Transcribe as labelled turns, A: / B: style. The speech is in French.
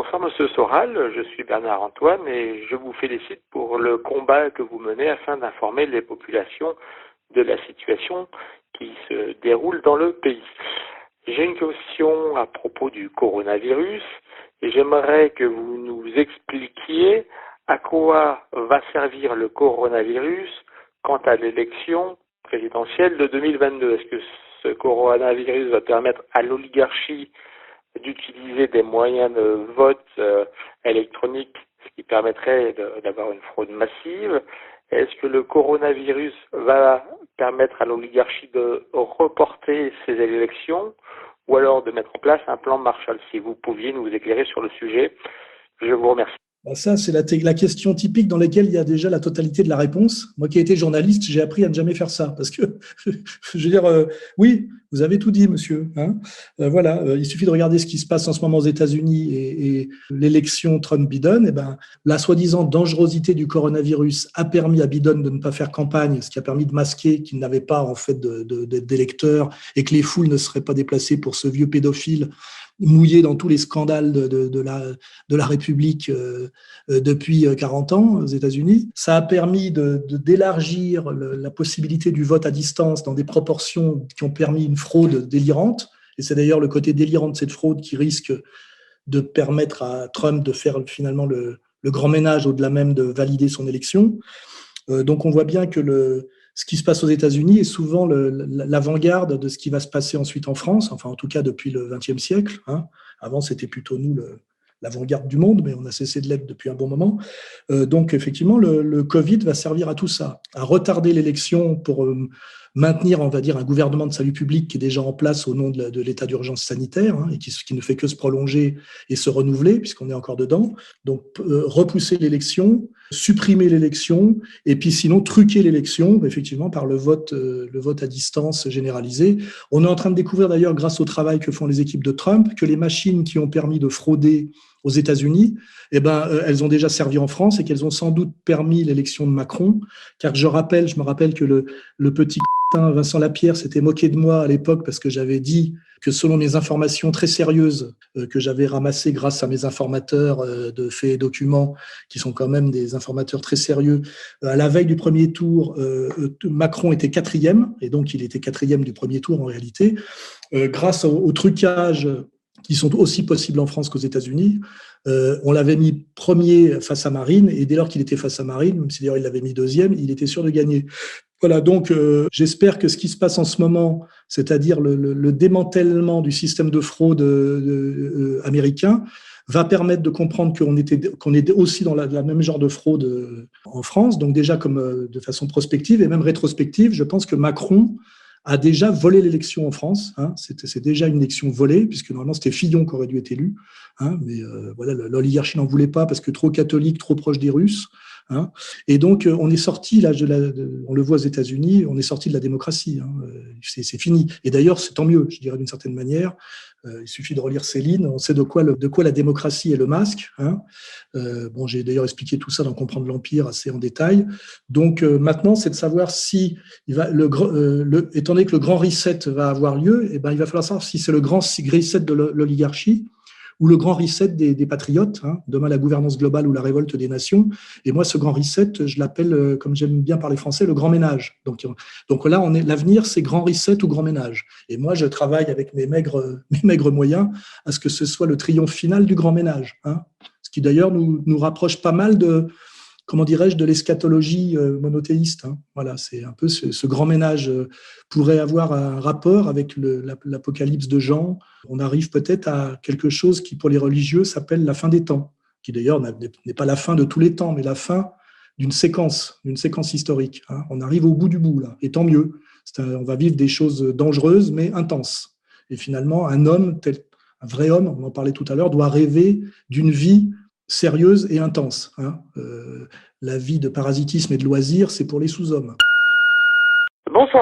A: Bonsoir Monsieur Soral, je suis Bernard Antoine et je vous félicite pour le combat que vous menez afin d'informer les populations de la situation qui se déroule dans le pays. J'ai une question à propos du coronavirus et j'aimerais que vous nous expliquiez à quoi va servir le coronavirus quant à l'élection présidentielle de 2022. Est-ce que ce coronavirus va permettre à l'oligarchie d'utiliser des moyens de vote électronique, ce qui permettrait d'avoir une fraude massive? Est-ce que le coronavirus va permettre à l'oligarchie de reporter ces élections ou alors de mettre en place un plan Marshall? Si vous pouviez nous éclairer sur le sujet, je vous remercie.
B: Ça, c'est la question typique dans laquelle il y a déjà la totalité de la réponse. Moi qui ai été journaliste, j'ai appris à ne jamais faire ça. Parce que, je veux dire, oui, vous avez tout dit, monsieur. Voilà, il suffit de regarder ce qui se passe en ce moment aux États-Unis et l'élection Trump-Biden. Et ben, la soi-disant dangerosité du coronavirus a permis à Biden de ne pas faire campagne, ce qui a permis de masquer qu'il n'avait pas en fait d'électeurs et que les foules ne seraient pas déplacées pour ce vieux pédophile mouillé dans tous les scandales de la République depuis 40 ans aux États-Unis. Ça a permis d'élargir la possibilité du vote à distance dans des proportions qui ont permis une fraude délirante. Et c'est d'ailleurs le côté délirant de cette fraude qui risque de permettre à Trump de faire finalement le grand ménage au-delà même de valider son élection. Donc on voit bien que ce qui se passe aux États-Unis est souvent l'avant-garde de ce qui va se passer ensuite en France, enfin en tout cas depuis le XXe siècle. Avant, c'était plutôt nous l'avant-garde du monde, mais on a cessé de l'être depuis un bon moment. Donc effectivement, le Covid va servir à tout ça, à retarder l'élection pour maintenir, on va dire, un gouvernement de salut public qui est déjà en place au nom de l'état d'urgence sanitaire et qui ne fait que se prolonger et se renouveler puisqu'on est encore dedans. Donc repousser l'élection, supprimer l'élection et puis sinon truquer l'élection effectivement par le vote à distance généralisé. On est en train de découvrir d'ailleurs grâce au travail que font les équipes de Trump que les machines qui ont permis de frauder aux États-Unis, elles ont déjà servi en France et qu'elles ont sans doute permis l'élection de Macron, car je me rappelle que le petit Vincent Lapierre s'était moqué de moi à l'époque parce que j'avais dit que selon mes informations très sérieuses que j'avais ramassées grâce à mes informateurs de faits et documents, qui sont quand même des informateurs très sérieux, à la veille du premier tour, Macron était 4e, et donc il était 4e du premier tour en réalité, grâce au trucage qui sont aussi possibles en France qu'aux États-Unis. On l'avait mis premier face à Marine, et dès lors qu'il était face à Marine, même si d'ailleurs il l'avait mis 2e, il était sûr de gagner. Voilà, donc j'espère que ce qui se passe en ce moment, c'est-à-dire le démantèlement du système de fraude américain, va permettre de comprendre qu'on est aussi dans la même genre de fraude en France, donc déjà comme de façon prospective et même rétrospective. Je pense que Macron a déjà volé l'élection en France. C'est déjà une élection volée, puisque normalement c'était Fillon qui aurait dû être élu. Mais voilà, l'oligarchie n'en voulait pas parce que trop catholique, trop proche des Russes. Et donc on est sorti, là, on le voit aux États-Unis, on est sorti de la démocratie. C'est fini. Et d'ailleurs, c'est tant mieux, je dirais d'une certaine manière. Il suffit de relire Céline, on sait de quoi la démocratie est le masque. Bon, j'ai d'ailleurs expliqué tout ça dans Comprendre l'Empire assez en détail. Donc maintenant, c'est de savoir si étant donné que le grand reset va avoir lieu, il va falloir savoir si c'est le grand reset de l'oligarchie ou le grand reset des patriotes, demain la gouvernance globale ou la révolte des nations. Et moi, ce grand reset, je l'appelle, comme j'aime bien parler français, le grand ménage. Donc là, l'avenir, c'est grand reset ou grand ménage. Et moi, je travaille avec mes maigres moyens à ce que ce soit le triomphe final du grand ménage. Ce qui d'ailleurs nous rapproche pas mal de l'eschatologie monothéiste. Voilà, c'est un peu ce grand ménage pourrait avoir un rapport avec l'apocalypse de Jean. On arrive peut-être à quelque chose qui, pour les religieux, s'appelle la fin des temps, qui d'ailleurs n'est pas la fin de tous les temps, mais la fin d'une séquence historique. On arrive au bout du bout, là, et tant mieux. On va vivre des choses dangereuses, mais intenses. Et finalement, un vrai homme, on en parlait tout à l'heure, doit rêver d'une vie sérieuse et intense. La vie de parasitisme et de loisirs, c'est pour les sous-hommes.
A: Bonsoir.